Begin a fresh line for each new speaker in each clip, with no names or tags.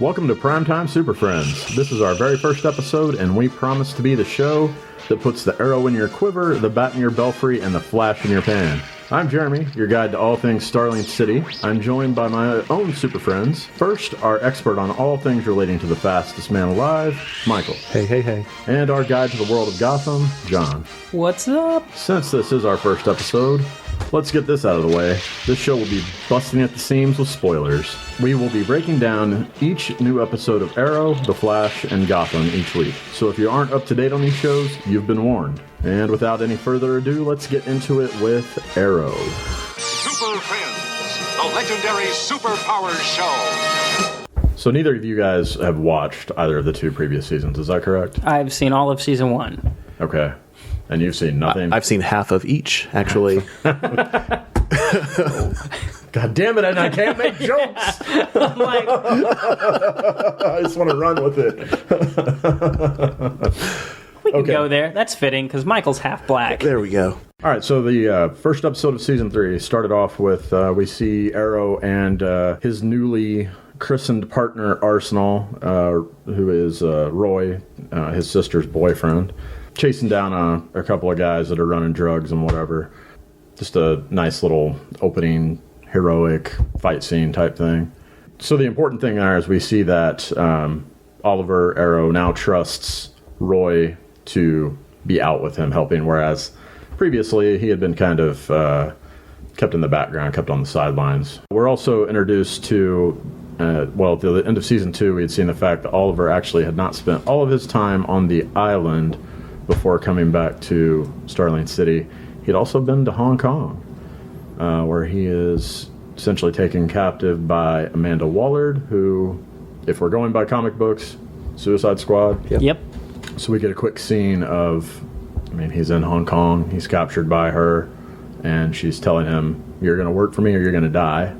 Welcome to Primetime Super Friends. This is our very first episode, and we promise to be the show that puts the arrow in your quiver, the bat in your belfry, and the flash in your pan. I'm Jeremy, your guide to all things Starling City. I'm joined by my own super friends. First, our expert on all things relating to the fastest man alive, Michael.
Hey.
And our guide to the world of Gotham, John.
What's up?
Since this is our first episode, let's get this out of the way. This show will be busting at the seams with spoilers. We will be breaking down each new episode of Arrow, The Flash, and Gotham each week. So if you aren't up to date on these shows, you've been warned. And without any further ado, let's get into it with Arrow.
Super Friends, the legendary superpowers show.
So neither of you guys have watched either of the two previous seasons, is that correct?
I've seen all of season 1.
Okay. And you've seen nothing?
I've seen half of each, actually.
God damn it, and I can't make jokes!
I'm like,
I just want to run with it.
we can go there. That's fitting, because Michael's half black.
There we go.
All right, so the first episode of Season 3 started off with, we see Arrow and his newly christened partner, Arsenal, who is Roy, his sister's boyfriend, chasing down a couple of guys that are running drugs and whatever. Just a nice little opening, heroic fight scene type thing. So the important thing there is we see that Oliver Arrow now trusts Roy to be out with him helping, whereas previously he had been kind of kept in the background, kept on the sidelines. We're also introduced to, at the end of Season 2, we had seen the fact that Oliver actually had not spent all of his time on the island before coming back to Starling City. He'd also been to Hong Kong, where he is essentially taken captive by Amanda Waller, who, if we're going by comic books, Suicide Squad.
Yep.
So we get a quick scene of, he's in Hong Kong, he's captured by her, and she's telling him, you're going to work for me or you're going to die.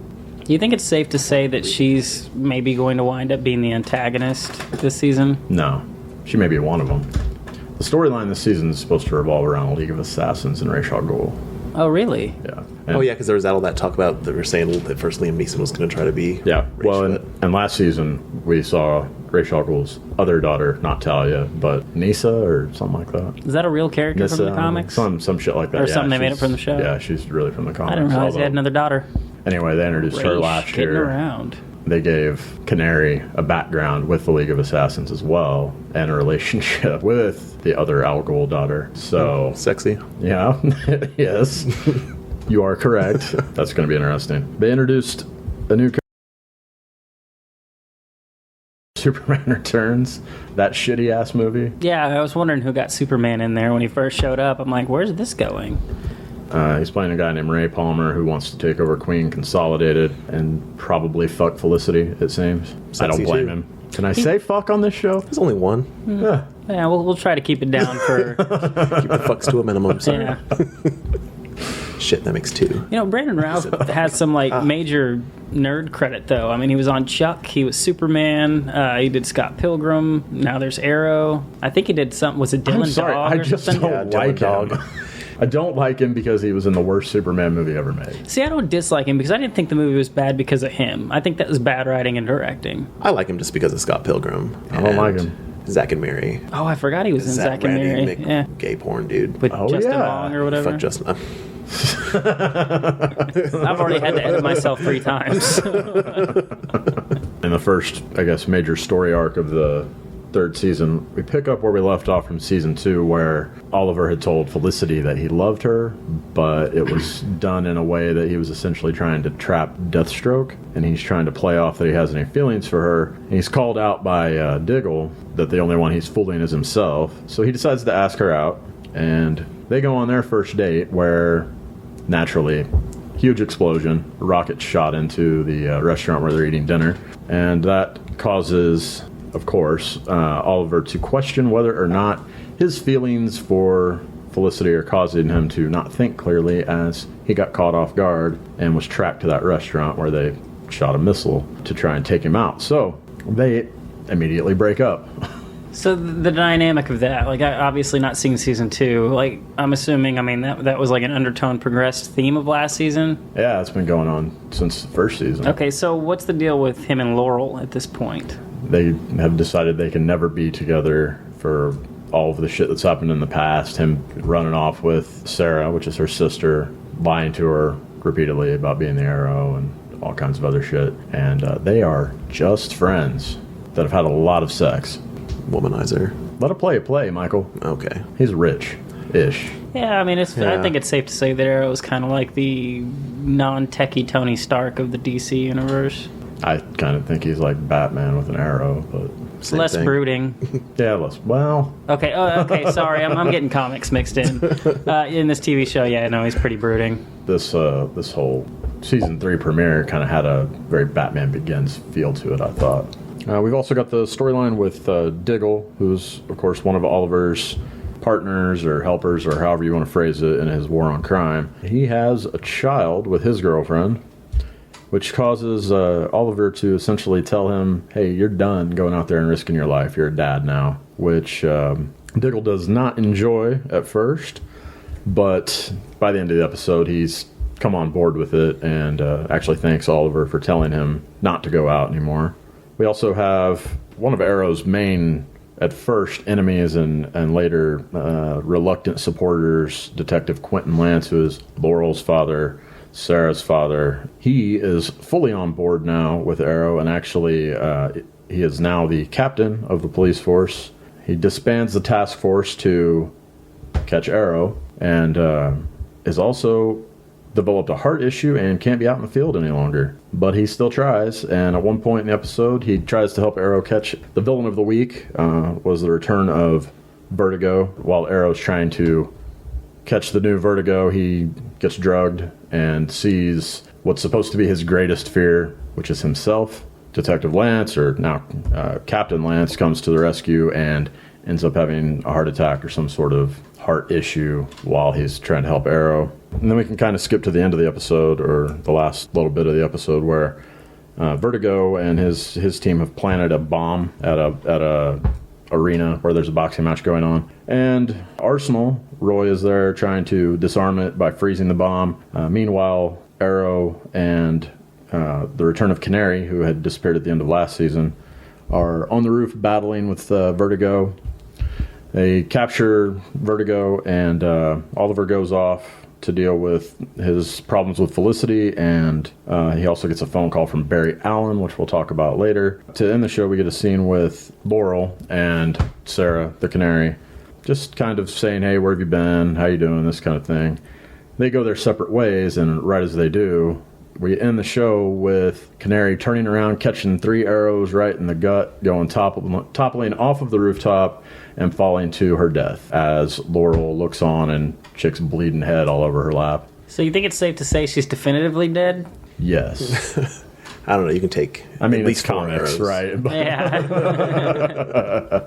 Do you think it's safe to say that she's maybe going to wind up being the antagonist this season?
No, she may be one of them. The storyline this season is supposed to revolve around a League of Assassins and Ra's al Ghul.
Oh, really?
Yeah.
Because there was all that talk about, they were saying that first Liam Neeson was going to try to be...
Yeah, and last season we saw Ra's al Ghul's other daughter, not Talia, but Nisa or something like that.
Is that a real character
Nissa,
from the comics?
Some shit like that.
Or something they made it from the show?
Yeah, she's really from the comics.
I didn't realize he had another daughter.
Anyway, they introduced her last
Getting
year.
around.
They gave Canary a background with the League of Assassins as well, and a relationship with the other Al Ghul daughter. So
Sexy.
Yeah, yes, you are correct. That's going to be interesting. They introduced a new Superman Returns, that shitty ass movie.
Yeah, I was wondering who got Superman in there when he first showed up. I'm like, where's this going?
He's playing a guy named Ray Palmer who wants to take over Queen Consolidated and probably fuck Felicity, it seems. I don't blame him. Can I say fuck on this show?
There's only one.
Yeah.
Yeah, we'll try to keep it down for...
Keep the fucks to a minimum. Sorry.
Yeah.
Shit, that makes 2.
You know, Brandon Routh has some major nerd credit though. He was on Chuck, he was Superman, he did Scott Pilgrim, now there's Arrow. I think he did something, was it Dylan
I'm sorry,
Dog
I
or
just
something?
don't like him. I don't like him because he was in the worst Superman movie ever made.
See, I don't dislike him because I didn't think the movie was bad because of him. I think that was bad writing and directing.
I like him just because of Scott Pilgrim.
I don't like him.
Zack and Mary.
Oh, I forgot he was in Zack and Mary. Yeah.
Gay porn dude.
With Justin
yeah.
Long or whatever.
Fuck Justin.
I've already had to edit myself 3 times.
In the first, I guess, major story arc of the 3rd season, we pick up where we left off from Season 2, where Oliver had told Felicity that he loved her, but it was done in a way that he was essentially trying to trap Deathstroke, and he's trying to play off that he has any feelings for her. And he's called out by Diggle that the only one he's fooling is himself, so he decides to ask her out, and they go on their first date where, naturally, huge explosion, a rocket shot into the restaurant where they're eating dinner, and that causes, of course, Oliver to question whether or not his feelings for Felicity are causing him to not think clearly, as he got caught off guard and was tracked to that restaurant where they shot a missile to try and take him out. So they immediately break up.
So the dynamic of that, like, I obviously not seeing season 2. Like, I'm assuming, I mean, that was like an undertone progressed theme of last season.
Yeah, it's been going on since the first season.
Okay, so what's the deal with him and Laurel at this point?
They have decided they can never be together for all of the shit that's happened in the past. Him running off with Sarah, which is her sister, lying to her repeatedly about being the Arrow and all kinds of other shit. And they are just friends that have had a lot of sex.
Womanizer.
Let it play, Michael.
Okay.
He's rich-ish.
Yeah, I mean, I
Yeah.
think it's safe to say that Arrow is kind of like the non-techie Tony Stark of the DC universe.
I kind of think he's like Batman with an arrow, but
Same
Less
thing.
brooding.
yeah, well,
Okay, okay, sorry, I'm getting comics mixed in. In this TV show, yeah, no, he's pretty brooding.
this whole season 3 premiere kind of had a very Batman Begins feel to it, I thought. We've also got the storyline with Diggle, who's, of course, one of Oliver's partners or helpers or however you want to phrase it in his war on crime. He has a child with his girlfriend, which causes Oliver to essentially tell him, hey, you're done going out there and risking your life. You're a dad now, which Diggle does not enjoy at first, but by the end of the episode, he's come on board with it and actually thanks Oliver for telling him not to go out anymore. We also have one of Arrow's main, at first, enemies and later reluctant supporters, Detective Quentin Lance, who is Laurel's father, Sarah's father. He is fully on board now with Arrow, and actually he is now the captain of the police force. He disbands the task force to catch Arrow, and is also developed a heart issue and can't be out in the field any longer. But he still tries, and at one point in the episode, he tries to help Arrow catch the villain of the week, was the return of Vertigo. While Arrow's trying to catch the new Vertigo, he gets drugged and sees what's supposed to be his greatest fear, which is himself. Detective Lance, or now Captain Lance, comes to the rescue and ends up having a heart attack or some sort of heart issue while he's trying to help Arrow. And then we can kind of skip to the end of the episode, or the last little bit of the episode, where Vertigo and his team have planted a bomb at a arena where there's a boxing match going on. And Arsenal, Roy, is there trying to disarm it by freezing the bomb. Meanwhile, Arrow and the return of Canary, who had disappeared at the end of last season, are on the roof battling with Vertigo. They capture Vertigo, and Oliver goes off to deal with his problems with Felicity, and he also gets a phone call from Barry Allen, which we'll talk about later. To end the show, we get a scene with Laurel and Sarah, the Canary, just kind of saying, hey, where have you been? How you doing? This kind of thing. They go their separate ways, and right as they do, we end the show with Canary turning around, catching 3 arrows right in the gut, going toppling off of the rooftop and falling to her death as Laurel looks on and Chick's bleeding head all over her lap.
So you think it's safe to say she's definitively dead?
Yes.
I don't know. You can take.
I mean,
at least
it's
4
comics,
arrows.
right? But
Yeah.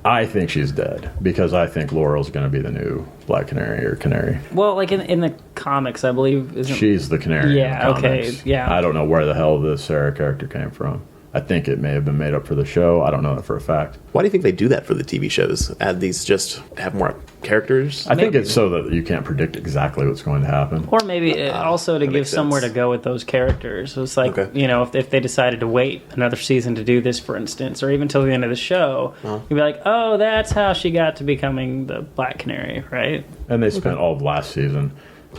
I think she's dead because I think Laurel's going to be the new Black Canary or Canary.
Well, like in the comics, I believe. Isn't
She's the Canary.
Yeah,
in the
okay,
comics.
yeah.
I don't know where the hell this Sarah character came from. I think it may have been made up for the show. I don't know that for a fact.
Why do you think they do that for the TV shows? Add these just to have more characters?
I think it's so that you can't predict exactly what's going to happen.
Or maybe also to
that
give
makes
somewhere
sense.
to go with those characters. It's like,
Okay.
you know, if they decided to wait another season to do this, for instance, or even till the end of the show, you'd be like, oh, that's how she got to becoming the Black Canary, right?
And they spent all of last season.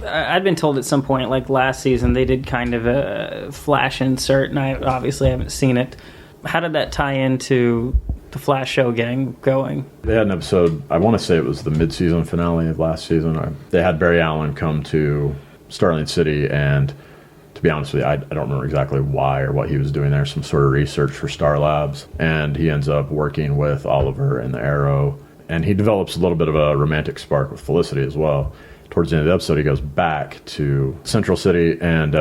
I'd been told at some point, like last season, they did kind of a flash insert, and I obviously haven't seen it. How did that tie into the Flash show getting going?
They had an episode, I want to say it was the mid-season finale of last season. They had Barry Allen come to Starling City, and to be honest with you, I don't remember exactly why or what he was doing there, some sort of research for Star Labs. And he ends up working with Oliver and the Arrow, and he develops a little bit of a romantic spark with Felicity as well. Towards the end of the episode, he goes back to Central City, and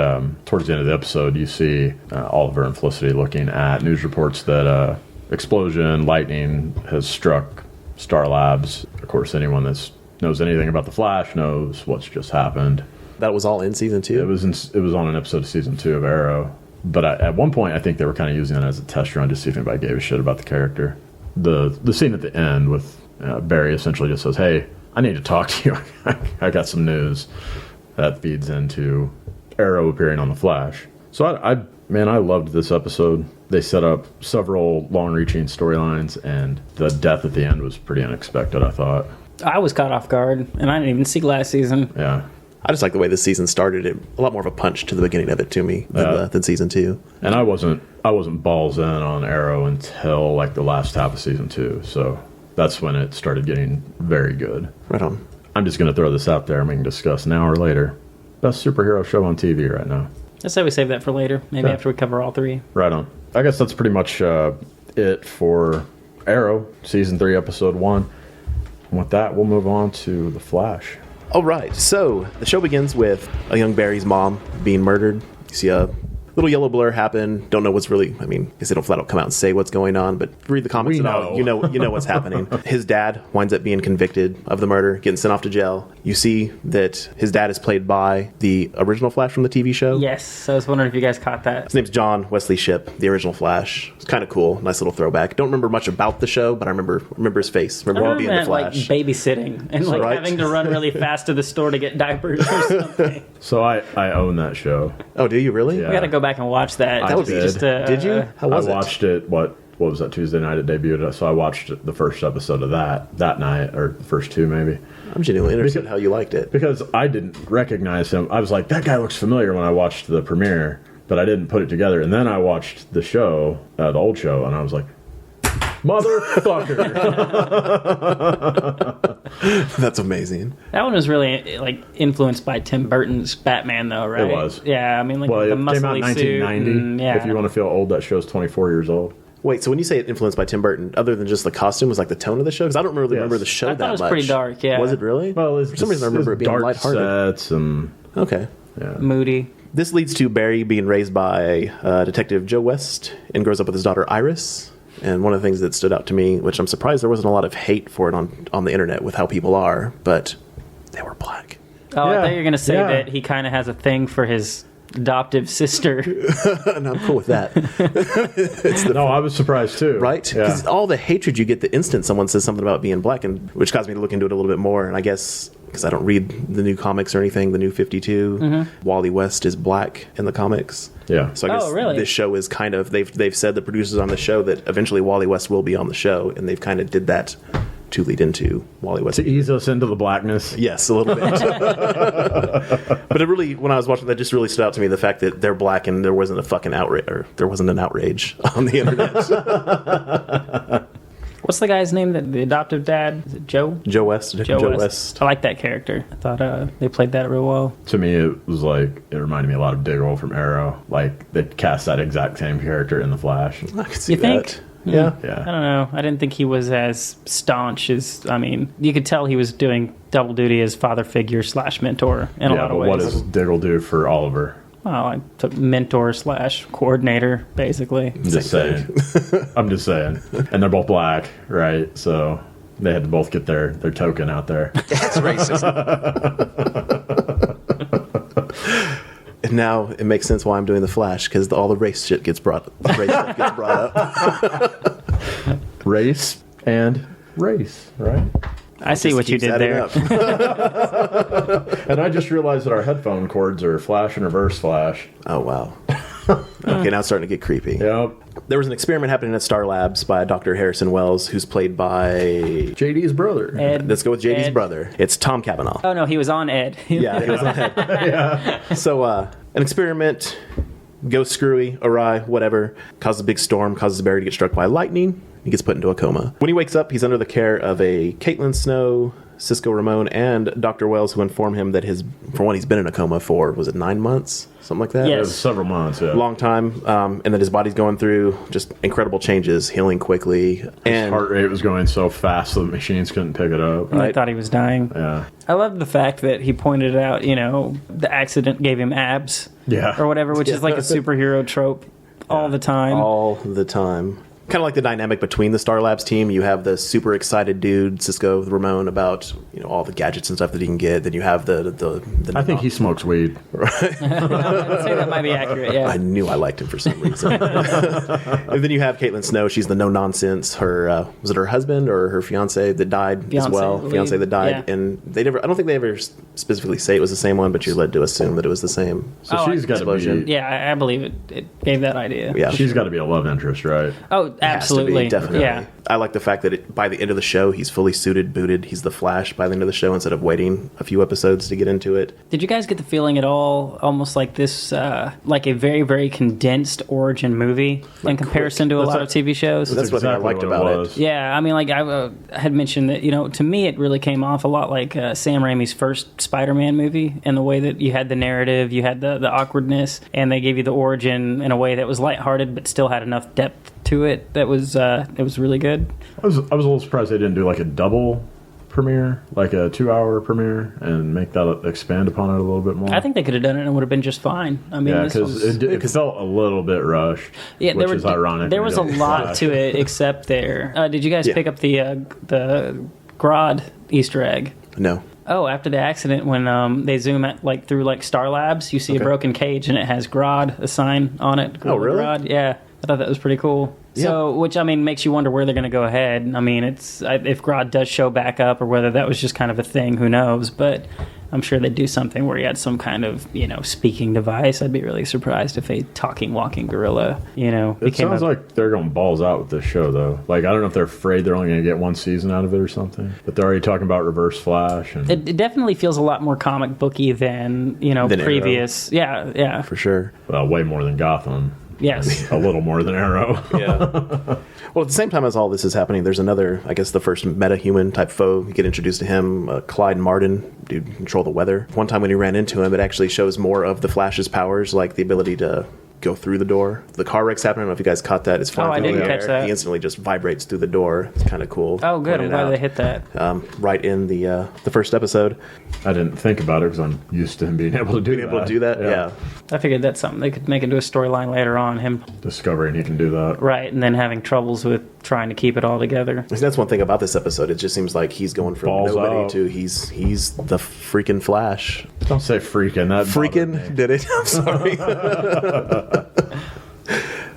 towards the end of the episode, you see Oliver and Felicity looking at news reports that explosion, lightning has struck Star Labs. Of course, anyone that knows anything about the Flash knows what's just happened.
That was all in season 2?
It was on an episode of season 2 of Arrow, but at one point, I think they were kind of using it as a test run to see if anybody gave a shit about the character. the scene at the end with Barry essentially just says, "Hey, I need to talk to you. I got some news." That feeds into Arrow appearing on the Flash. So I loved this episode. They set up several long-reaching storylines, and the death at the end was pretty unexpected, I thought.
I was caught off guard, and I didn't even see last season.
Yeah.
I just like the way this season started. It a lot more of a punch to the beginning of it to me than season 2.
And I wasn't balls in on Arrow until like the last half of season 2. So that's when it started getting very good.
Right on.
I'm just going to throw this out there and we can discuss now or later. Best superhero show on TV right now.
Let's say we save that for later, maybe after we cover all 3.
Right on. I guess that's pretty much it for Arrow, Season 3, Episode 1. And with that, we'll move on to The Flash.
All right, so the show begins with a young Barry's mom being murdered. You see a little yellow blur happen. Don't know what's really, I guess they don't flat out come out and say what's going on, but read the comics and all, you know what's happening. His dad winds up being convicted of the murder, getting sent off to jail. You see that his dad is played by the original Flash from the TV show.
Yes, I was wondering if you guys caught that.
His name's John Wesley Shipp, the original Flash. It's kind of cool, nice little throwback. Don't remember much about the show, but I remember his face. Remember him being the Flash.
Like babysitting and like having to run really fast to the store to get diapers or something.
So I own that show.
Oh, do you really?
Yeah.
We got to go back and watch that.
I did.
Did you? How was it?
I watched it. What was that, Tuesday night it debuted? So I watched the first episode of that night, or the first 2 maybe.
I'm genuinely interested in how you liked it.
Because I didn't recognize him. I was like, that guy looks familiar when I watched the premiere, but I didn't put it together. And then I watched the show, the old show, and I was like, motherfucker.
That's amazing.
That one was really like influenced by Tim Burton's Batman, though, right?
It was.
Yeah, I mean, like
Well,
the
it came out
muscly
in
suit.
1990.
And, yeah.
If you want to feel old, that show's 24 years old.
Wait, so when you say it influenced by Tim Burton, other than just the costume, was like the tone of the show? Because I don't really remember the show
I
that
thought it was
much.
pretty dark, yeah.
Was it really?
Well,
for some reason I remember it being
dark
lighthearted.
sets and
Okay.
yeah.
Moody.
This leads to Barry being raised by Detective Joe West and grows up with his daughter Iris. And one of the things that stood out to me, which I'm surprised there wasn't a lot of hate for it on the internet with how people are, but they were black.
Oh, I
Yeah,
thought you were going to say
yeah.
that he kind of has a thing for his adoptive sister.
And I'm cool with that.
No, I was surprised too.
Right?
Yeah.
Because all the hatred you get the instant someone says something about being black, and which caused me to look into it a little bit more. And I guess because I don't read the new comics or anything, the new 52, Wally West is black in the comics.
Yeah.
So I guess
really?
this show is kind of they've said, the producers on the show, that eventually Wally West will be on the show, and they've kind of did that to lead into Wally West.
To ease us into the blackness.
Yes, a little bit. But it really, when I was watching that, just really stood out to me the fact that they're black and there wasn't a fucking outrage, or there wasn't an outrage on the internet.
What's the guy's name? The adoptive dad? Is it Joe?
Joe West, Joe West.
I like that character. I thought they played that real well.
To me, it was like, it reminded me a lot of Diggle from Arrow. Like, they cast that exact same character in The Flash.
I could see
You think?
that. Yeah.
I
Yeah.
don't know. I didn't think he was as staunch as, I mean, you could tell he was doing double duty as father figure / mentor in a lot of
but
ways.
what does Diggle do for Oliver?
Well, I took mentor / coordinator, basically.
I'm just saying. I'm just saying. And they're both black, right? So they had to both get their token out there.
That's racist.
And now it makes sense why I'm doing the Flash, because all the race shit gets brought up.
Race and race, right?
I see what you
Keeps
did
adding
there.
up.
And I just realized that our headphone cords are flash and reverse flash.
Oh, wow. Okay, now it's starting to get creepy.
Yep.
There was an experiment happening at Star Labs by Dr. Harrison Wells, who's played by...
JD's brother.
Ed,
Let's go with JD's
Ed.
brother. It's Tom Cavanaugh.
Oh, no, he was on Ed.
Yeah, he was on head. So, an experiment goes screwy, awry, whatever, causes a big storm, causes Barry to get struck by lightning. He gets put into a coma. When he wakes up, he's under the care of a Caitlin Snow, Cisco Ramon, and Dr. Wells, who inform him that for one, he's been in a coma for, was it 9 months? Something like that?
Yes.
It was several months, yeah.
Long time, and that his body's going through just incredible changes, healing quickly.
His
And
heart rate was going so fast the machines couldn't pick it up.
I thought he was dying.
Yeah.
I love the fact that he pointed out, the accident gave him abs
Yeah.
or whatever, which is like a superhero trope all the time.
all the time. Kind of like the dynamic between the Star Labs team. You have the super excited dude, Cisco Ramon, about all the gadgets and stuff that he can get. Then you have the
I think he smokes weed.
I'd say that might be accurate. Yeah.
I knew I liked him for some reason. And then you have Caitlin Snow. She's the no nonsense. Her was it her husband or her fiance that died as well? Fiance that died, and they never. I don't think they ever specifically say it was the same one, but you're led to assume that it was the same.
So she's got to be.
Yeah, I believe it. It gave that idea.
Yeah,
she's got to be a love interest, right?
Oh, absolutely,
definitely.
Yeah.
I like the fact that by the end of the show, he's fully suited, booted. He's the Flash by the end of the show instead of waiting a few episodes to get into it.
Did you guys get the feeling at all, almost like this, like a very, very condensed origin movie in comparison to a lot of TV shows?
That's what I liked about it.
Yeah, I mean, like I had mentioned that, to me it really came off a lot like Sam Raimi's first Spider-Man movie, in the way that you had the narrative, you had the awkwardness, and they gave you the origin in a way that was lighthearted but still had enough depth to it that was it was really good.
I was a little surprised they didn't do like a double premiere, like a 2-hour premiere, and make that expand upon it a little bit more.
I think they could have done it and it would have been just fine. I mean,
because it felt a little bit rushed, which is ironic.
There was a lot to it, except there. Did you guys pick up the Grodd Easter egg?
No.
Oh, after the accident, when they zoom at through Star Labs, you see a broken cage and it has Grodd, a sign on it.
Oh, really?
Grodd. Yeah, I thought that was pretty cool. Yeah. So, which makes you wonder where they're going to go ahead. I mean, if Grodd does show back up, or whether that was just kind of a thing, who knows? But I'm sure they'd do something where he had some kind of speaking device. I'd be really surprised if a talking, walking gorilla.
It sounds like they're going balls out with this show, though. Like, I don't know if they're afraid they're only going to get one season out of it or something. But they're already talking about Reverse Flash. And
it definitely feels a lot more comic booky than previous.
Arrow.
Yeah,
for sure.
Well, way more than Gotham.
Yes.
A little more than Arrow.
Yeah. Well, at the same time as all this is happening, there's another, I guess, the first meta-human type foe. You get introduced to him, Clyde Martin, dude, control the weather. One time when you ran into him, it actually shows more of the Flash's powers, like the ability to go through the door. The car wreck's happening. I don't know if you guys caught that. It's flying through the air.
Catch that.
He instantly just vibrates through the door. It's kind of cool.
Oh, good. I'm glad they hit that.
Right in the first episode.
I didn't think about it because I'm used to him being able to do that.
Yeah.
I figured that's something they could make into a storyline later on, him
discovering he can do that.
Right, and then having troubles with trying to keep it all together.
That's one thing about this episode. It just seems like he's going from
balls
nobody
out
to he's the freaking Flash.
Don't say freaking. That
freaking did it. I'm sorry.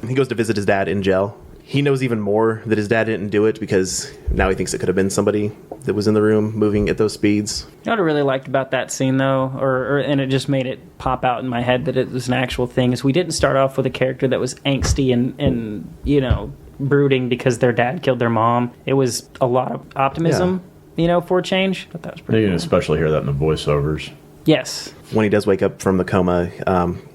He goes to visit his dad in jail. He knows even more that his dad didn't do it because now he thinks it could have been somebody that was in the room moving at those speeds.
You know what I really liked about that scene, though, and it just made it pop out in my head that it was an actual thing, is we didn't start off with a character that was angsty and brooding because their dad killed their mom. It was a lot of optimism, for a change. I thought that was pretty
You can
cool.
especially hear that in the voiceovers.
Yes.
When he does wake up from the coma,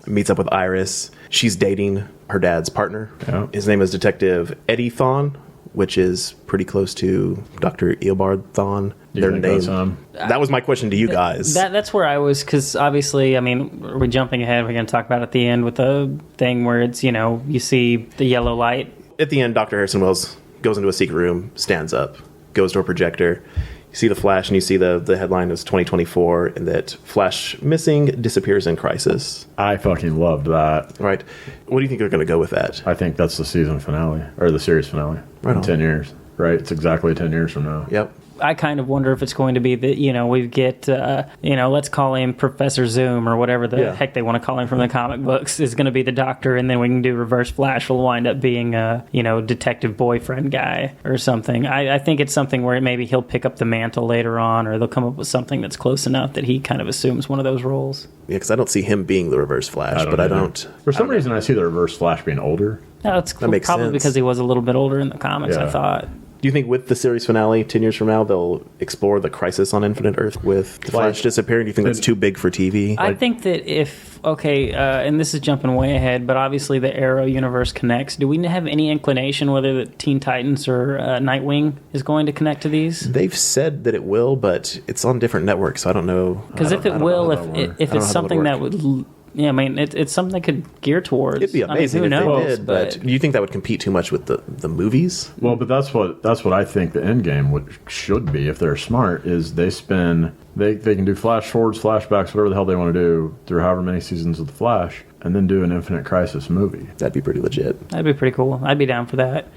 meets up with Iris. She's dating her dad's partner.
Yeah.
His name is Detective Eddie Thawne, which is pretty close to Dr. Eobard Thawne. Their name. That was my question to you guys.
That's where I was, because obviously, we're jumping ahead. We're going to talk about it at the end with the thing where it's, you see the yellow light.
At the end, Dr. Harrison Wells goes into a secret room, stands up, goes to a projector. You see the Flash, and you see the headline is 2024, and that Flash missing, disappears in crisis.
I fucking loved that.
Right. What do you think they're going to go with that?
I think that's the season finale, or the series finale.
Right
in 10 years. Right? It's exactly 10 years from now.
Yep.
I kind of wonder if it's going to be that, we get, let's call him Professor Zoom or whatever the heck they want to call him from the comic books, is going to be the Doctor, and then we can do Reverse Flash will wind up being a, detective boyfriend guy or something. I think it's something where maybe he'll pick up the mantle later on, or they'll come up with something that's close enough that he kind of assumes one of those roles.
Yeah, because I don't see him being the Reverse Flash, but I don't.
For some reason, I see the Reverse Flash being older.
No, it's
that makes
probably
sense.
because he was a little bit older in the comics, I thought.
Do you think with the series finale, 10 years from now, they'll explore the crisis on Infinite Earth with the Flash disappearing? Do you think that's too big for TV?
I think that and this is jumping way ahead, but obviously the Arrow universe connects. Do we have any inclination whether the Teen Titans or Nightwing is going to connect to these?
They've said that it will, but it's on different networks, so I don't know.
Because if it will, if it's something that would... Yeah, it's something they could gear towards.
It'd be amazing
who knows,
they did, but do you think that would compete too much with the movies?
Well, but that's what I think the end game should be, if they're smart, is they can do flash forwards, flashbacks, whatever the hell they want to do through however many seasons of the Flash, and then do an Infinite Crisis movie.
That'd be pretty legit.
That'd be pretty cool. I'd be down for that.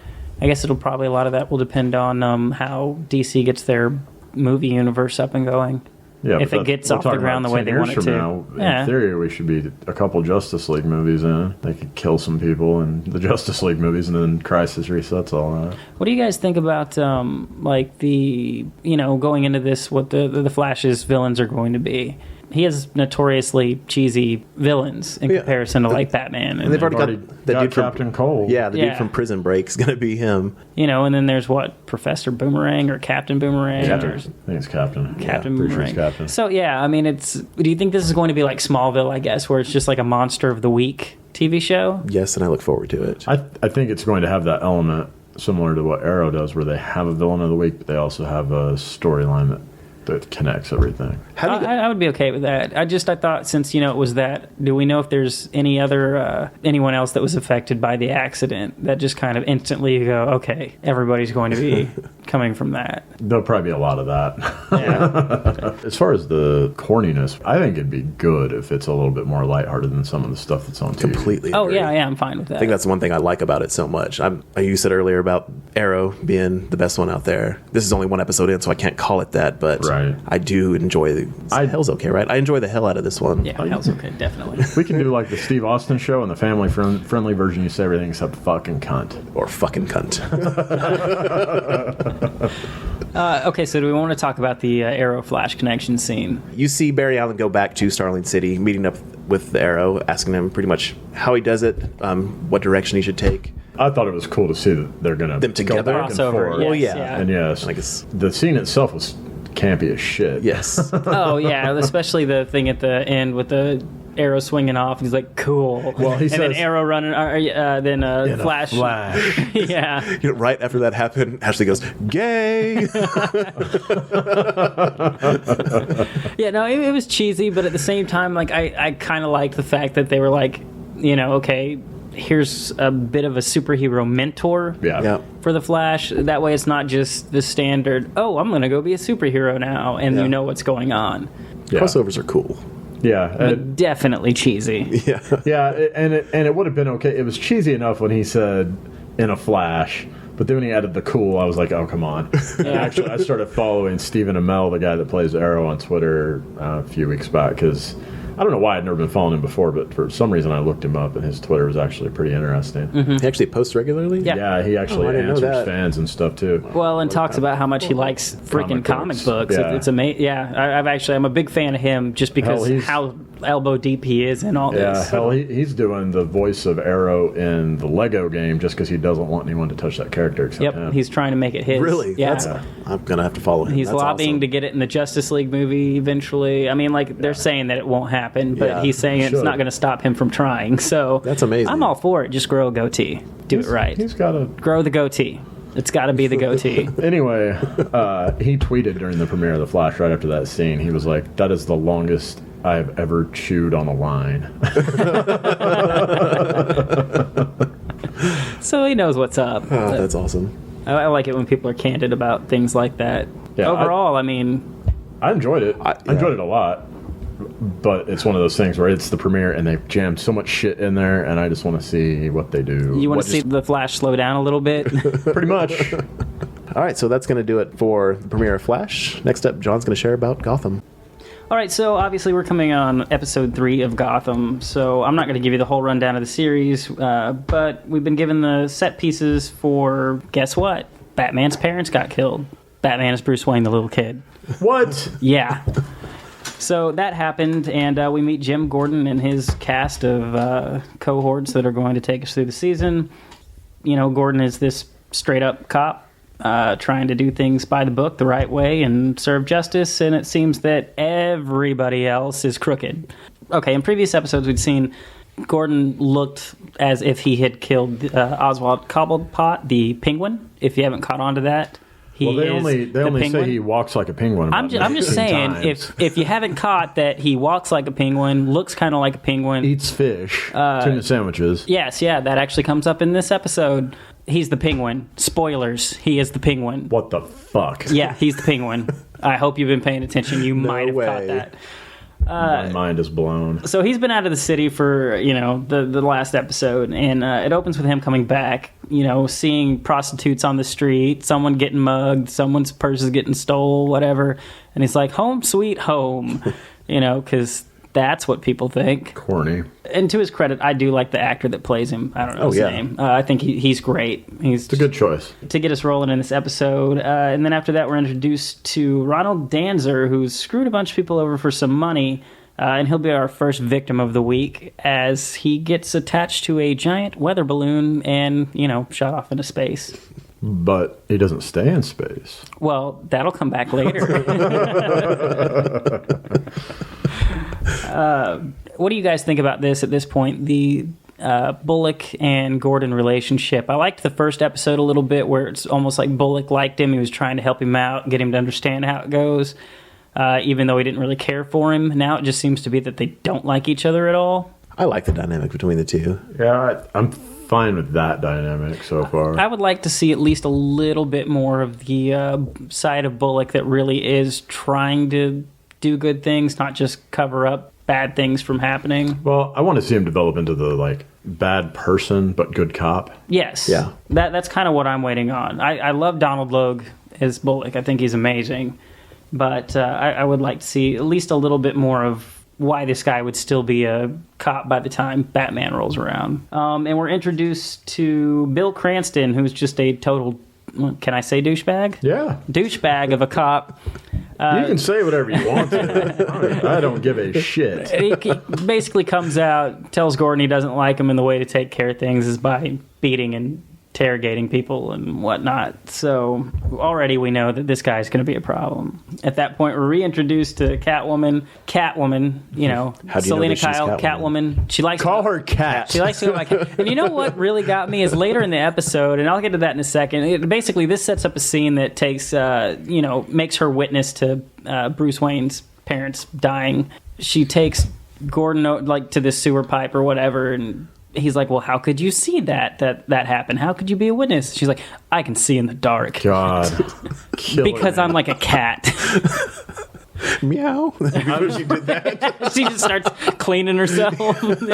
I guess it'll probably, a lot of that will depend on how DC gets their movie universe up and going.
Yeah,
if it gets off the ground the way they want it to.
Now, in theory, we should be a couple Justice League movies in. They could kill some people in the Justice League movies, and then Crisis resets all that.
What do you guys think about, like, the, going into this, what the Flash's villains are going to be? He has notoriously cheesy villains in comparison to, like, Batman.
And they've already got the dude from
Captain Cold.
Yeah, the dude from Prison Break's going to be him.
And then there's Professor Boomerang or Captain Boomerang?
I think it's Captain.
Captain
Boomerang.
Boomerang.
Sure it's Captain.
So, yeah, I mean, do you think this is going to be like Smallville, I guess, where it's just like a Monster of the Week TV show?
Yes, and I look forward to it.
I think it's going to have that element similar to what Arrow does, where they have a villain of the week, but they also have a storyline that connects everything.
I would be okay with that. I thought, since it was that, do we know if there's any other anyone else that was affected by the accident that just kind of instantly you go, okay, everybody's going to be coming from that?
There'll probably be a lot of that.
Yeah.
As far as the corniness, I think it'd be good if it's a little bit more lighthearted than some of the stuff that's on TV.
Completely.
Oh yeah, I'm fine with that.
I think that's one thing I like about it so much. You said earlier about Arrow being the best one out there. This is only one episode in, so I can't call it that, but
Right.
I do enjoy Hell's okay, right? I enjoy the hell out of this one.
Yeah, Hell's okay, definitely.
We can do like the Steve Austin show and the family friendly version. You say everything except fucking cunt.
Or fucking cunt.
Okay, so do we want to talk about the Arrow Flash connection scene?
You see Barry Allen go back to Starling City, meeting up with the Arrow, asking him pretty much how he does it, what direction he should take.
I thought it was cool to see that they're going to
Them together.
go back and
Crossover,
forth.
yes,
Well, yeah.
yeah.
And yes,
I guess.
the scene itself was campy as shit.
Yes.
Oh yeah, especially the thing at the end with the Arrow swinging off. He's like, cool.
Well, he
and then
says-
Arrow running. Then
In a
Flash.
flash.
Yeah.
Right after that happened, Ashley goes, gay!
Yeah. No, it was cheesy, but at the same time, like I kind of liked the fact that they were like, okay, here's a bit of a superhero mentor.
Yeah.
Yeah.
For the Flash, that way it's not just the standard, oh, I'm gonna go be a superhero now, and you know what's going on.
Yeah.
Crossovers are cool.
Yeah.
But definitely cheesy.
Yeah.
Yeah, and it would have been okay. It was cheesy enough when he said in a flash, but then when he added the cool, I was like, oh, come on. And actually, I started following Stephen Amell, the guy that plays Arrow, on Twitter a few weeks back, because I don't know why I'd never been following him before, but for some reason I looked him up, and his Twitter was actually pretty interesting.
He actually posts regularly?
Yeah.
Yeah, he actually
I didn't know
answers
that.
fans and stuff, too.
Well, and talks about how much he likes freaking comic books.
Yeah.
It's amazing. Yeah, I'm a big fan of him just because how elbow deep he is in all
Yeah,
this.
hell, he's doing the voice of Arrow in the Lego game just because he doesn't want anyone to touch that character except
Yep,
him.
he's trying to make it his.
Really?
Yeah.
I'm going to have to follow him.
He's
That's
lobbying
awesome.
to get it in the Justice League movie eventually. I mean, like, they're saying that it won't happen, but
Yeah,
he's saying
he
it's
should.
not going to stop him from trying. So
That's amazing.
I'm all for it. Just grow a goatee. Do it right.
He's got a...
Grow the goatee. It's got to be the goatee.
Anyway, he tweeted during the premiere of The Flash right after that scene. He was like, that is the longest I've ever chewed on a line.
So he knows what's up.
Oh, that's awesome.
I like it when people are candid about things like that.
Yeah,
Overall, I mean,
I enjoyed it.
I
enjoyed it a lot. But it's one of those things where it's the premiere and they've jammed so much shit in there, and I just want to see what they do.
you want to see the Flash slow down a little bit.
Pretty much.
All right, so that's going to do it for the premiere of Flash. Next up, John's going to share about Gotham.
All right, so obviously we're coming on episode 3 of Gotham, so I'm not going to give you the whole rundown of the series, but we've been given the set pieces for, guess what? Batman's parents got killed. Batman is Bruce Wayne, the little kid.
What?
Yeah. So that happened, and we meet Jim Gordon and his cast of cohorts that are going to take us through the season. You know, Gordon is this straight-up cop trying to do things by the book the right way and serve justice, and it seems that everybody else is crooked. Okay, in previous episodes we'd seen Gordon looked as if he had killed Oswald Cobblepot, the penguin, if you haven't caught on to that. He
Well, they
is
only
the
say
penguin.
he walks like a penguin.
I'm
about
just
19
saying,
times.
if you haven't caught that he walks like a penguin, looks kind of like a penguin.
Eats fish, tuna sandwiches.
Yes, yeah, that actually comes up in this episode. He's the penguin. Spoilers, he is the penguin.
What the fuck?
Yeah, he's the penguin. I hope you've been paying attention. You might have caught
way.
that.
My mind is blown.
So he's been out of the city for, the last episode, and it opens with him coming back, seeing prostitutes on the street, someone getting mugged, someone's purse is getting stole, whatever. And he's like, home sweet home, because that's what people think.
Corny.
And to his credit, I do like the actor that plays him. I don't know his name. I think he's great. It's
a good choice.
To get us rolling in this episode. And then after that, we're introduced to Ronald Danzer, who's screwed a bunch of people over for some money. And he'll be our first victim of the week as he gets attached to a giant weather balloon and, shot off into space.
But he doesn't stay in space.
Well, that'll come back later. What do you guys think about this at this point? The Bullock and Gordon relationship. I liked the first episode a little bit where it's almost like Bullock liked him. He was trying to help him out, get him to understand how it goes, even though he didn't really care for him. Now it just seems to be that they don't like each other at all.
I like the dynamic between the two.
Yeah, I'm fine with that dynamic so far.
I would like to see at least a little bit more of the side of Bullock that really is trying to do good things, not just cover up bad things from happening.
Well, I want to see him develop into the bad person but good cop.
Yes.
Yeah.
That's kind of what I'm waiting on. I love Donald Logue as Bullock. I think he's amazing. But I would like to see at least a little bit more of why this guy would still be a cop by the time Batman rolls around. And we're introduced to Bill Cranston, who's just a total, can I say douchebag?
Yeah.
Douchebag of a cop.
You can say whatever you want to. I don't give a shit.
He basically comes out, tells Gordon he doesn't like him, and the way to take care of things is by beating and interrogating people and whatnot. So already we know that this guy's going to be a problem. At that point, we're reintroduced to Catwoman.
How do you
Selena
know that she's
Kyle,
Catwoman?
She likes
Call her Cat.
She likes to go by Cat. And you know what really got me is later in the episode, and I'll get to that in a second. Basically, this sets up a scene that takes, makes her witness to Bruce Wayne's parents dying. She takes Gordon to this sewer pipe or whatever, and he's like, well, how could you see that happen? How could you be a witness? She's like, I can see in the dark.
God.
Because I'm like a cat.
Meow.
How did she do that?
She just starts cleaning herself.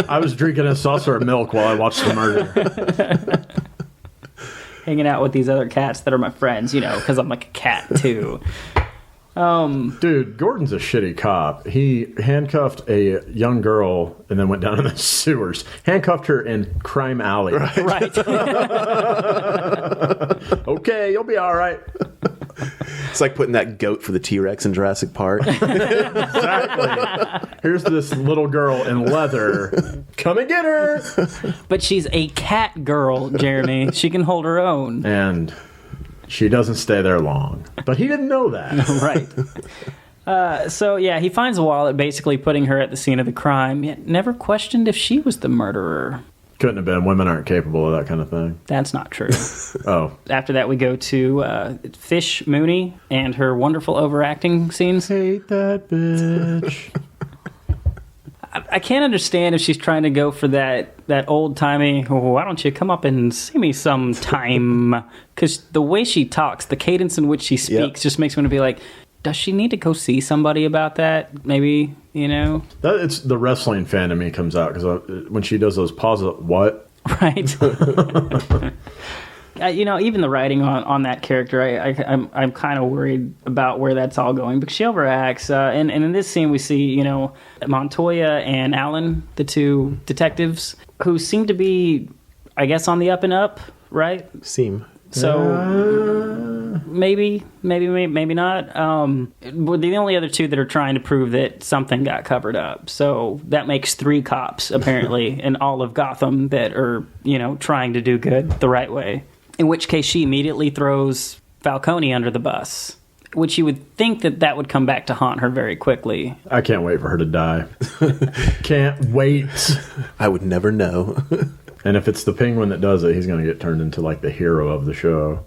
I was drinking a saucer of milk while I watched the murder.
Hanging out with these other cats that are my friends, because I'm like a cat too.
Dude, Gordon's a shitty cop. He handcuffed a young girl and then went down in the sewers. Handcuffed her in Crime Alley.
Right.
Okay, you'll be all right.
It's like putting that goat for the T-Rex in Jurassic Park.
Exactly. Here's this little girl in leather. Come and get her.
But she's a cat girl, Jeremy. She can hold her own.
And she doesn't stay there long. But he didn't know that.
Right. So, he finds a wallet, basically putting her at the scene of the crime, yet never questioned if she was the murderer.
Couldn't have been. Women aren't capable of that kind of thing.
That's not true.
Oh.
After that, we go to Fish Mooney and her wonderful overacting scenes.
Hate that bitch.
I can't understand if she's trying to go for that old-timey, why don't you come up and see me sometime? Because the way she talks, the cadence in which she speaks just makes me want to be like, does she need to go see somebody about that? Maybe,
It's the wrestling fan in me comes out, because when she does those pauses, what?
Right. Even the writing on that character, I'm kind of worried about where that's all going, because she overacts. And in this scene, we see, Montoya and Alan, the two detectives, who seem to be, I guess, on the up and up, right? So maybe not. We're the only other two that are trying to prove that something got covered up. So that makes 3 cops, apparently, in all of Gotham that are, trying to do good the right way. In which case, she immediately throws Falcone under the bus, which you would think that would come back to haunt her very quickly.
I can't wait for her to die. Can't wait.
I would never know.
And if it's the Penguin that does it, he's going to get turned into the hero of the show.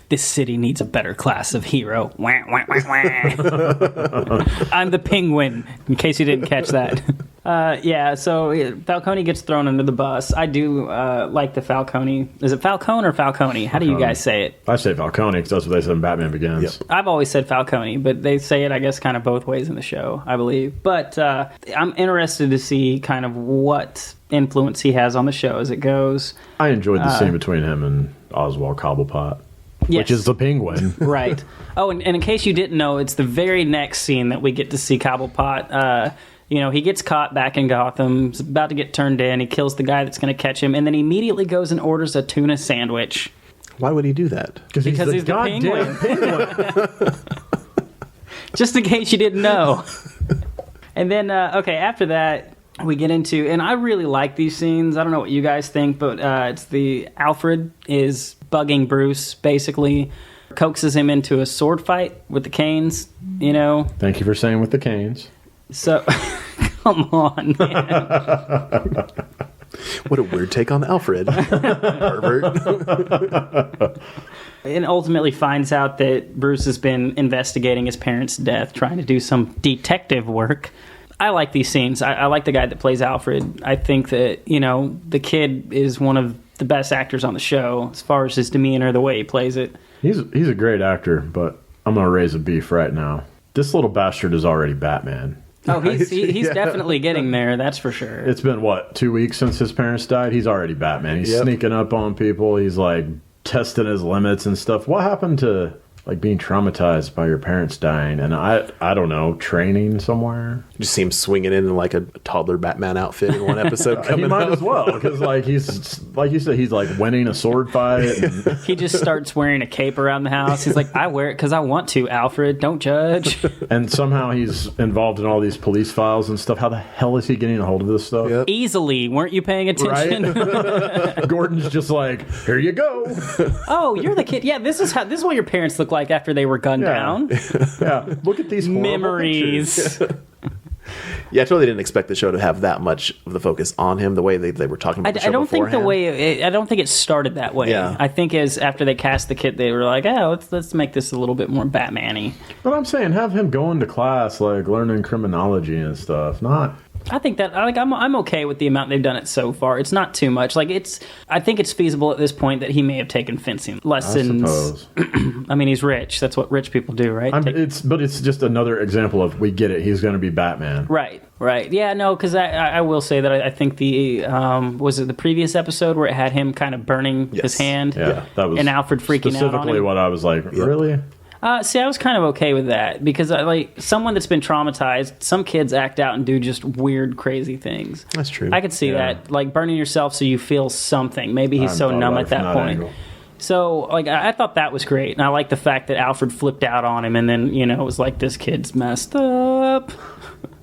This city needs a better class of hero. Wah, wah, wah, wah. I'm the Penguin, in case you didn't catch that. Yeah, so Falcone gets thrown under the bus. I do like the Falcone. Is it Falcone or Falcone? How do you guys say it?
I say Falcone because that's what they said in Batman Begins.
Yep.
I've always said Falcone, but they say it, I guess, kind of both ways in the show, I believe. But I'm interested to see kind of what influence he has on the show as it goes.
I enjoyed the scene between him and Oswald Cobblepot, which is the Penguin.
Right. Oh, and in case you didn't know, it's the very next scene that we get to see Cobblepot. He gets caught back in Gotham. He's about to get turned in. He kills the guy that's going to catch him, and then he immediately goes and orders a tuna sandwich.
Why would he do that?
Because he's the Penguin. Just in case you didn't know. And then, after that, we get into, and I really like these scenes. I don't know what you guys think, but it's Alfred is bugging Bruce, basically. Coaxes him into a sword fight with the canes,
Thank you for saying with the canes.
So, come on, man.
What a weird take on Alfred. Pervert.
And ultimately finds out that Bruce has been investigating his parents' death, trying to do some detective work. I like these scenes. I like the guy that plays Alfred. I think that, the kid is one of the best actors on the show as far as his demeanor, the way he plays it.
He's a great actor, but I'm going to raise a beef right now. This little bastard is already Batman.
Oh, he's definitely getting there, that's for sure.
It's been, 2 weeks since his parents died? He's already Batman. He's sneaking up on people. He's, testing his limits and stuff. What happened to, being traumatized by your parents dying? And I don't know, training somewhere?
You just see him swinging in like a toddler Batman outfit in one episode coming
He might
up.
as well, because, he's, like you said, he's, winning a sword fight. And
He just starts wearing a cape around the house. He's like, I wear it because I want to, Alfred. Don't judge.
and somehow he's involved in all these police files and stuff. How the hell is he getting a hold of this stuff?
Yep.
Easily. Weren't you paying attention?
Right? Gordon's just like, here you go.
Oh, you're the kid. Yeah, this is what your parents look like after they were gunned down.
Yeah, look at these horrible
Memories.
pictures.
Yeah, I totally didn't expect the show to have that much of the focus on him, the way they were talking about the show
I don't think
beforehand.
I don't think it started that way.
Yeah.
I think after they cast the kid, they were like, let's make this a little bit more Batman-y.
But I'm saying, have him going to class, learning criminology and stuff. Not.
I think that I'm okay with the amount they've done it so far. It's not too much. I think it's feasible at this point that he may have taken fencing lessons.
I suppose.
I mean, he's rich. That's what rich people do, right?
But it's just another example of, we get it. He's going to be Batman.
Right. Yeah, no, because I will say that I think was it the previous episode where it had him kind of burning his hand?
Yeah, that was
and Alfred freaking out on
specifically
him?
what I was like, really?
See, I was kind of okay with that because someone that's been traumatized, some kids act out and do just weird, crazy things.
That's true.
I could see that, burning yourself so you feel something. Maybe he's so numb at that point.
Angle.
So, I thought that was great, and I like the fact that Alfred flipped out on him, and then it was like, this kid's messed up.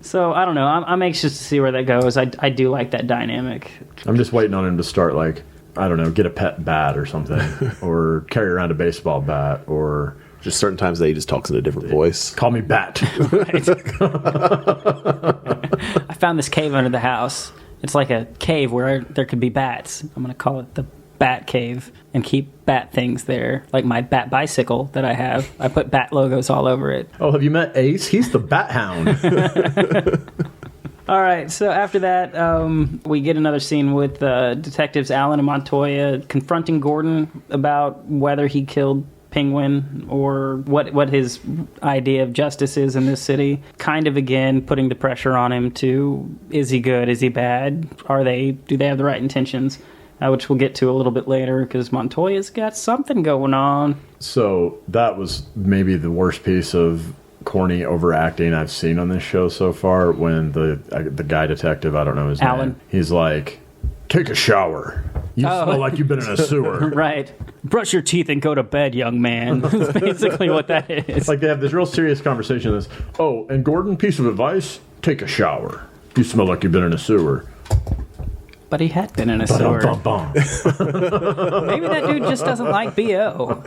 So I don't know. I'm anxious to see where that goes. I do like that dynamic.
I'm just waiting on him to start I don't know, get a pet bat or something, or carry around a baseball bat, or.
Just certain times that he just talks in a different voice.
Call me Bat.
Right. I found this cave under the house. It's like a cave where there could be bats. I'm going to call it the Bat Cave and keep bat things there. Like my bat bicycle that I have. I put bat logos all over it.
Oh, have you met Ace? He's the Bat Hound.
All right, so after that, we get another scene with detectives Allen and Montoya confronting Gordon about whether he killed Penguin or what his idea of justice is in this city. Kind of, again, putting the pressure on him to, is he good, is he bad, do they have the right intentions, which we'll get to a little bit later because Montoya's got something going on.
So that was maybe the worst piece of corny overacting I've seen on this show so far, when the guy detective, I don't know his
Alan.
name, he's like, take a shower. You smell like you've been in a sewer.
Right. Brush your teeth and go to bed, young man. That's basically what that is.
They have this real serious conversation. And Gordon, piece of advice, take a shower. You smell like you've been in a sewer.
But he had been in a sewer.
Ba-dum-bum-bum.
Maybe that dude just doesn't like BO.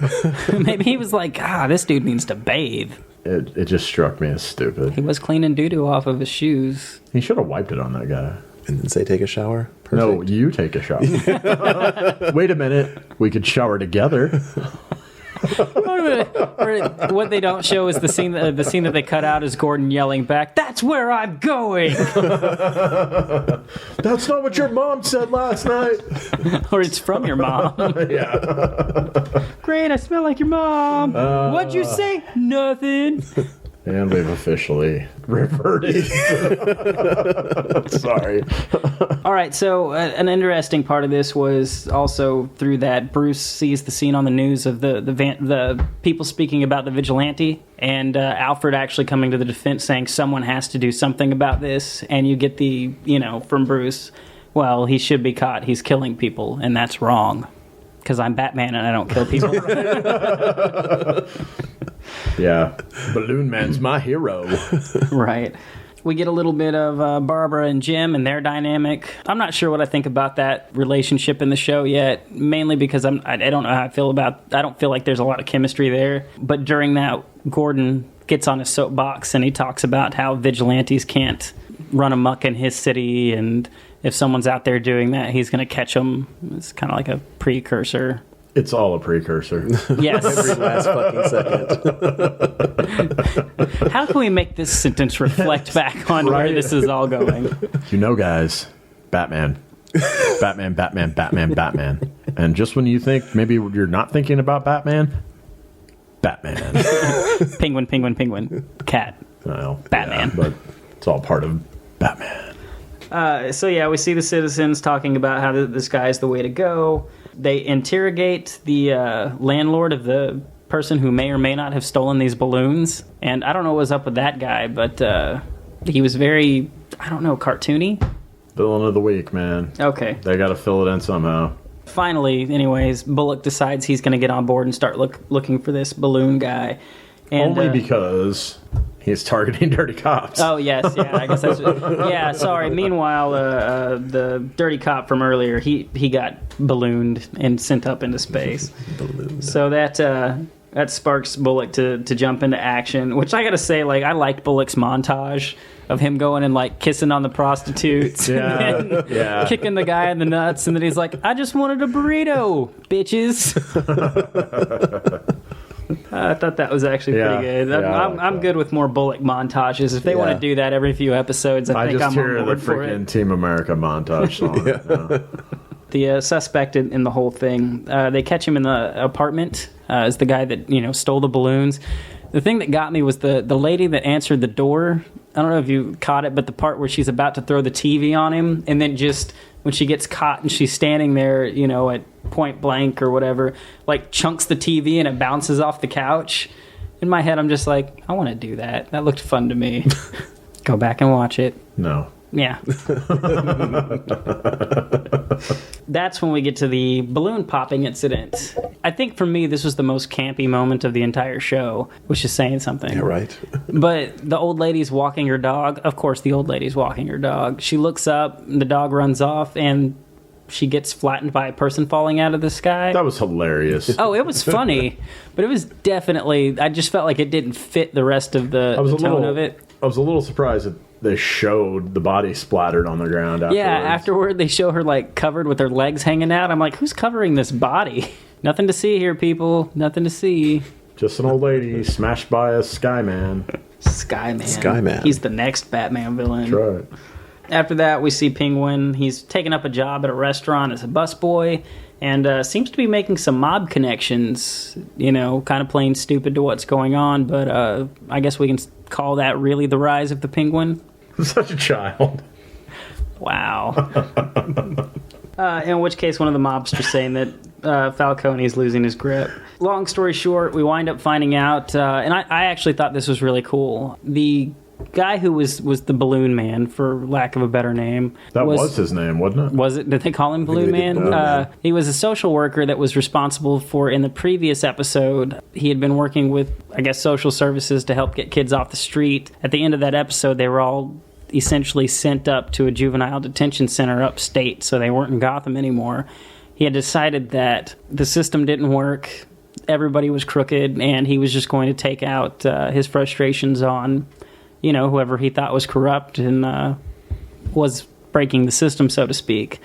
Maybe he was like, this dude needs to bathe.
It just struck me as stupid.
He was cleaning doo-doo off of his shoes.
He should have wiped it on that guy.
And then say take a shower? Perfect.
No, you take a shower. Wait a minute. We could shower together.
What they don't show is the scene that they cut out is Gordon yelling back, "That's where I'm going!"
That's not what your mom said last night.
Or it's from your mom.
Yeah.
Great, I smell like your mom. What'd you say? Nothing.
And we've officially reverted. Sorry.
All right, so an interesting part of this was also through that Bruce sees the scene on the news of the people speaking about the vigilante, and Alfred actually coming to the defense saying someone has to do something about this, and you get from Bruce, well, he should be caught. He's killing people, and that's wrong. Because I'm Batman and I don't kill people.
Yeah. Balloon Man's my hero.
Right. We get a little bit of Barbara and Jim and their dynamic. I'm not sure what I think about that relationship in the show yet, mainly because I don't know how I feel I don't feel like there's a lot of chemistry there. But during that, Gordon gets on his soapbox and he talks about how vigilantes can't run amok in his city, and if someone's out there doing that, he's going to catch them. It's kind of like a precursor.
It's all a precursor.
Yes.
Every last fucking second.
How can we make this sentence reflect back on where this is all going?
Guys, Batman. Batman, Batman, Batman, Batman. And just when you think maybe you're not thinking about Batman, Batman.
Penguin, penguin, penguin. Cat.
Well,
Batman.
yeah, but it's all part of Batman.
We see the citizens talking about how this guy is the way to go. They interrogate the landlord of the person who may or may not have stolen these balloons. And I don't know what was up with that guy, but he was very, cartoony.
Villain of the week, man.
Okay.
They got to fill it in somehow.
Finally, anyways, Bullock decides he's going to get on board and start looking for this balloon guy. And,
only because he's targeting dirty cops.
Oh, yes, yeah, I guess that's... Yeah, sorry. Meanwhile, the dirty cop from earlier, he got ballooned and sent up into space. So that sparks Bullock to jump into action, which I gotta say, I liked Bullock's montage of him going and, kissing on the prostitutes and kicking the guy in the nuts, and then he's like, I just wanted a burrito, bitches. I thought that was actually pretty good. I'm good with more Bullock montages. If they want to do that every few episodes, I think I'm on board for it.
I just hear the freaking Team America montage song.
The suspect in the whole thing, they catch him in the apartment as the guy that stole the balloons. The thing that got me was the lady that answered the door. I don't know if you caught it, but the part where she's about to throw the TV on him, and then just when she gets caught and she's standing there, at point blank or whatever, chunks the TV and it bounces off the couch. In my head, I'm just like, I want to do that. That looked fun to me. Go back and watch it.
No.
Yeah. That's when we get to the balloon popping incident. I think for me, this was the most campy moment of the entire show, which is saying something.
Yeah, right.
But the old lady's walking her dog. Of course, the old lady's walking her dog. She looks up, the dog runs off, and she gets flattened by a person falling out of the sky.
That was hilarious.
Oh, it was funny, but it was definitely... I just felt like it didn't fit the rest of the tone of it.
I was a little surprised that they showed the body splattered on the ground afterwards.
Yeah, afterward they show her covered with her legs hanging out. I'm like, who's covering this body? Nothing to see here, people. Nothing to see.
Just an old lady smashed by a Skyman.
Skyman.
He's the next Batman villain.
That's right.
After that, we see Penguin. He's taking up a job at a restaurant as a busboy and seems to be making some mob connections, kind of playing stupid to what's going on. But I guess we can call that really the rise of the Penguin.
Such a child.
Wow. In which case, one of the mobsters saying that Falcone is losing his grip. Long story short, we wind up finding out, and I actually thought this was really cool. The guy who was the Balloon Man, for lack of a better name.
That was his name, wasn't it?
Was it? Did they call him Balloon Man? He was a social worker that was responsible for, in the previous episode, he had been working with, I guess, social services to help get kids off the street. At the end of that episode, they were all essentially sent up to a juvenile detention center upstate, so they weren't in Gotham anymore. He had decided that the system didn't work, everybody was crooked, and he was just going to take out his frustrations on whoever he thought was corrupt and was breaking the system, so to speak.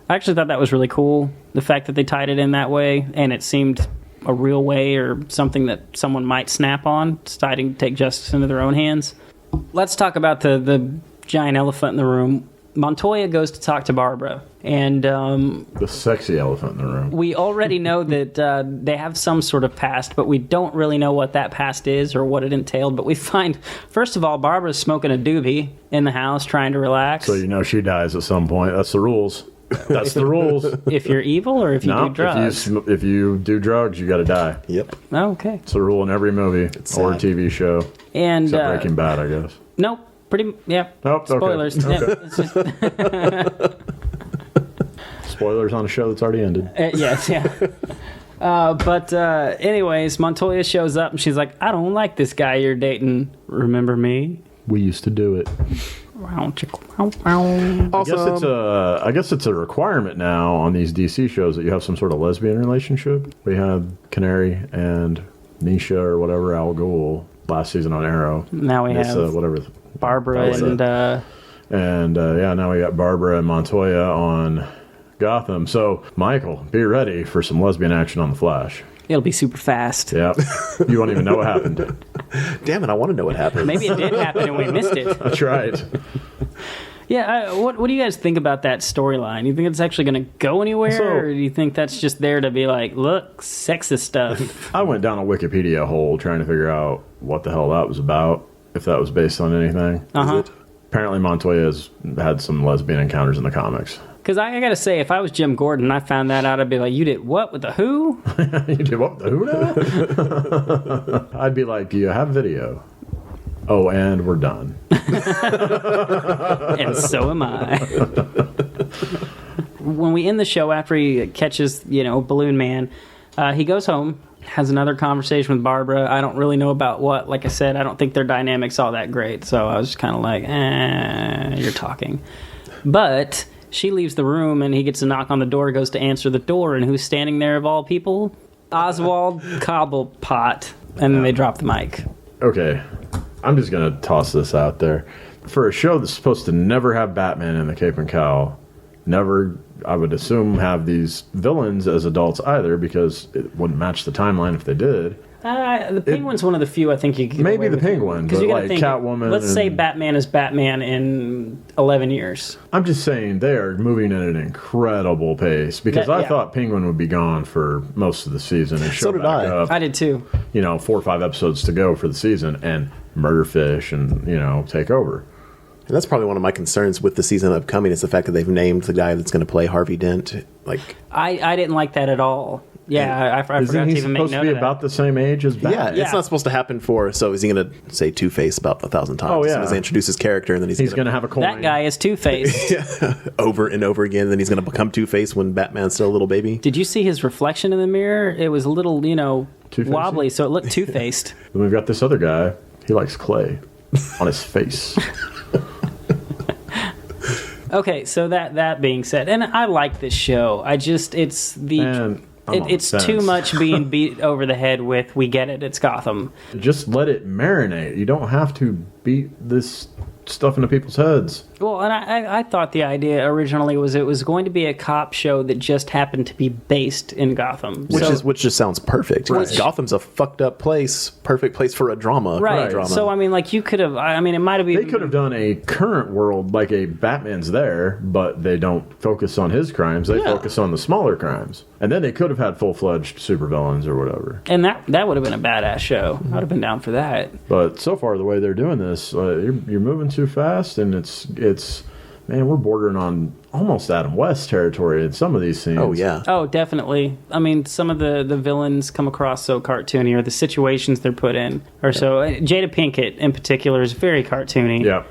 I actually thought that was really cool, the fact that they tied it in that way, and it seemed a real way or something that someone might snap on, deciding to take justice into their own hands. Let's talk about the giant elephant in the room. Montoya goes to talk to Barbara, and
the sexy elephant in the room.
We already know that they have some sort of past, but we don't really know what that past is or what it entailed. But we find, first of all, Barbara's smoking a doobie in the house, trying to relax.
So you know she dies at some point. That's the rules. That's the rules.
If you're evil or if you do drugs?
If you do drugs, you got to die.
Yep.
Oh, okay.
It's a rule in every movie or TV show.
And
except Breaking Bad, I guess.
Nope. Yeah.
Nope.
Spoilers.
Okay.
Yeah, it's just
spoilers on a show that's already ended.
Yes, yeah. But anyways, Montoya shows up and she's like, I don't like this guy you're dating. Remember me?
We used to do it. I guess it's a requirement now on these DC shows that you have some sort of lesbian relationship. We had Canary and Nisha or whatever, Al Ghul last season on Arrow.
Now we have
whatever
Barbara and
now we got Barbara and Montoya on Gotham. So Michael, be ready for some lesbian action on the Flash.
It'll be super fast.
Yeah, you won't even know what happened.
Damn it, I want to know what happened.
Maybe it did happen and we missed it.
That's right.
Yeah, what do you guys think about that storyline? You think it's actually going to go anywhere, or do you think that's just there to be like, look, sexist stuff?
I went down a Wikipedia hole trying to figure out what the hell that was about, if that was based on anything.
Uh-huh.
Apparently Montoya has had some lesbian encounters in the comics.
Because I got to say, if I was Jim Gordon and I found that out, I'd be like, you did what with the who?
You did what with the who now? I'd be like, do you have video? Oh, and we're done.
And so am I. When we end the show, after he catches, Balloon Man, he goes home, has another conversation with Barbara. I don't really know about what. Like I said, I don't think their dynamic's all that great. So I was just kind of like, you're talking. But she leaves the room, and he gets a knock on the door, goes to answer the door, and who's standing there of all people? Oswald Cobblepot. And then they drop the mic.
Okay. I'm just going to toss this out there. For a show that's supposed to never have Batman in the cape and cowl, never, I would assume, have these villains as adults either, because it wouldn't match the timeline if they did.
The Penguin's one of the few I think you could.
Maybe the Penguin, but
you
like
think,
Catwoman.
Let's say Batman is Batman in 11 years.
I'm just saying they are moving at an incredible pace, because I thought Penguin would be gone for most of the season and show
so did
back
I.
up.
I did too.
4 or 5 episodes to go for the season and Murderfish and take over.
And that's probably one of my concerns with the season upcoming is the fact that they've named the guy that's going to play Harvey Dent.
I didn't like that at all. Yeah, I forgot to even make note of that. Isn't he supposed to be
about the same age as Batman?
Yeah, it's not supposed to happen so is he going to say Two-Face about 1,000 times?
Oh, yeah.
As soon as they introduce his character, and then he's
going to have a coin.
That guy is Two-Face.
over and over again, and then he's going to become Two-Face when Batman's still a little baby.
Did you see his reflection in the mirror? It was a little, wobbly, so it looked two-faced.
Then we've got this other guy. He likes clay on his face.
Okay, so that being said, and I like this show. It's too much being beat over the head with, we get it, it's Gotham.
Just let it marinate. You don't have to beat this stuff into people's heads.
Well, and I thought the idea originally was it was going to be a cop show that just happened to be based in Gotham.
Which just sounds perfect.
Right.
Gotham's a fucked up place, perfect place for a drama.
Right.
Drama.
So, you could have, it might have been...
They could have done a current world, like a Batman's there, but they don't focus on his crimes. They focus on the smaller crimes. And then they could have had full-fledged supervillains or whatever.
And that would have been a badass show. I would have been down for that.
But so far, the way they're doing this, you're moving too fast, and it's man, we're bordering on almost Adam West territory in some of these scenes.
Oh, yeah.
Oh, definitely. Some of the villains come across so cartoony, or the situations they're put in are so... Jada Pinkett, in particular, is very cartoony.
Yeah.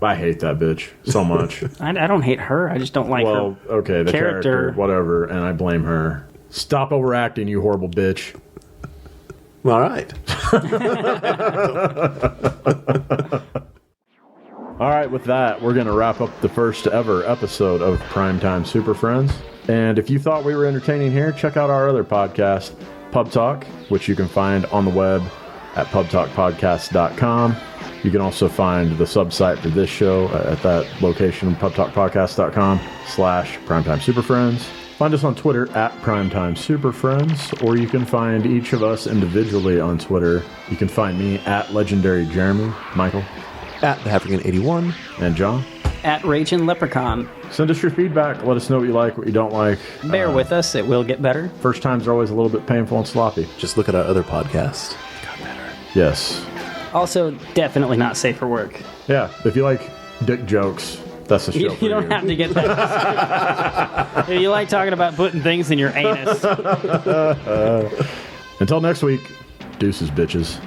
I hate that bitch so much.
I don't hate her. I just don't like her
okay, the character, whatever, and I blame her. Stop overacting, you horrible bitch.
All right.
All right, with that, we're going to wrap up the first ever episode of Primetime Super Friends. And if you thought we were entertaining here, check out our other podcast, Pub Talk, which you can find on the web at pubtalkpodcast.com. You can also find the sub-site for this show at that location, pubtalkpodcast.com/Primetime Super Friends. Find us on Twitter at Primetime Super Friends, or you can find each of us individually on Twitter. You can find me at Legendary Jeremy, Michael,
at the African81,
and John.
At Raging Leprechaun.
Send us your feedback. Let us know what you like, what you don't like.
Bear with us. It will get better.
First times are always a little bit painful and sloppy.
Just look at our other podcast. Got better.
Yes.
Also, definitely not safe for work.
Yeah, if you like dick jokes, that's the show for
You don't have to get that. If you like talking about putting things in your anus.
Until next week, deuces, bitches.